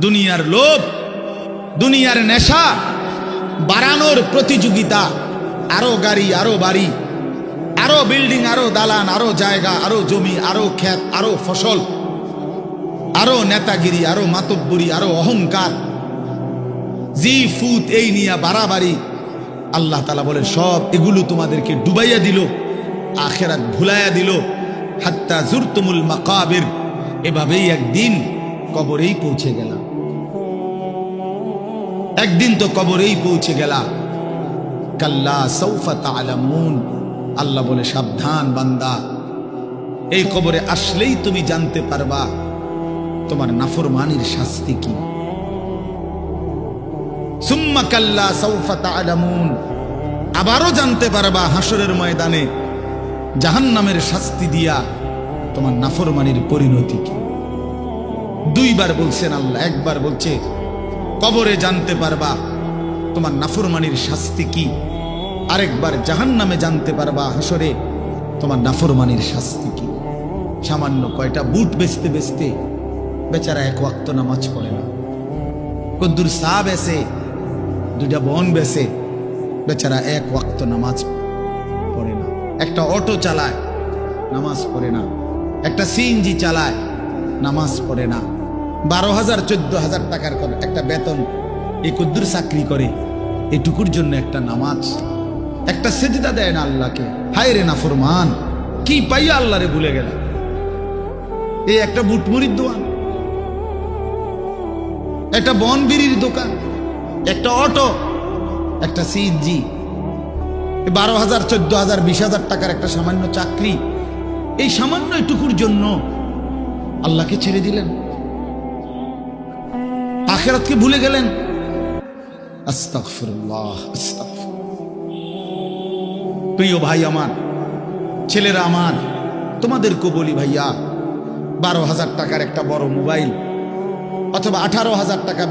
দুনিয়ার লোভ, দুনিয়ার নেশা বাড়ানোর প্রতিযোগিতা, আরো গাড়ি, আরো বাড়ি, আরো বিল্ডিং, আরো দালান, আরো জায়গা, আরো জমি, আরো ক্ষেত, আরো ফসল, আরো নেতাগিরি, আরো মাতব্বরি, আরো অহংকার, জি ফুত, এই নিয়ে বাড়াবাড়ি। আল্লাহ তাআলা বলে সব এগুলো তোমাদেরকে ডুবাইয়া দিল, আখিরাত ভুলাইয়া দিল। হাত্তা জুরতুমুল মাকাবির, এভাবেই একদিন কবরেই পৌঁছে গেলাম। একদিন তো কবরেই পৌঁছে গেলা। কাল্লা সাউফা তা'লামুন, আল্লাহ বলে সাবধান বান্দা, এই কবরে আসলেই তুমি জানতে পারবা তোমার নাফরমানির শাস্তি কি। সুম্মা কাল্লা সাউফা তা'লামুন, আবারও জানতে পারবা হাসরের ময়দানে জাহান্নামের শাস্তি দিয়া তোমার নাফরমানির পরিণতি কি। দুইবার বলছেন আল্লাহ, একবার বলছে কবরে জানতে পারবা তোমার নাফরমানির শাস্তি কি, আরেকবার জাহান্নামে জানতে পারবা হাসরে তোমার নাফরমানির শাস্তি কি। সামান্য কয়টা বুট বেচতে বেচতে বেচারা এক ওয়াক্ত নামাজ পড়ে না, কদ্দুর চা বেচে, দুইটা বন বেচে, বেচারা এক ওয়াক্ত নামাজ পড়ে না। একটা অটো চালায়, নামাজ পড়ে না। একটা সিএনজি চালায়, নামাজ পড়ে না। 12,000 14,000 টাকার একটা বেতন, এই কদ্দুর চাকরি করে, এটুকুর জন্য একটা নামাজ, একটা সেজদা দেয় না আল্লাহকে। হায় রে নাফরমান, কি পাইয়া আল্লাহরে ভুলে গেল। এই একটা বুটমুড়ির দোকান, একটা বন বিড়ির দোকান, একটা অটো, একটা সিএনজি, 12,000 14,000 20,000 টাকার একটা সামান্য চাকরি, এই সামান্য এটুকুর জন্য আল্লাহকে ছেড়ে দিলেন, আখিরাতকে ভুলে গেলেন। আস্তাগফিরুল্লাহ, আস্তাগফিরুল্লাহ। প্রিয় ভাই আমার, ছেলেরা আমার, তোমাদেরকে বলি ভাইয়া, 12,000 টাকার একটা বড় মোবাইল অথবা 18,000 টাকা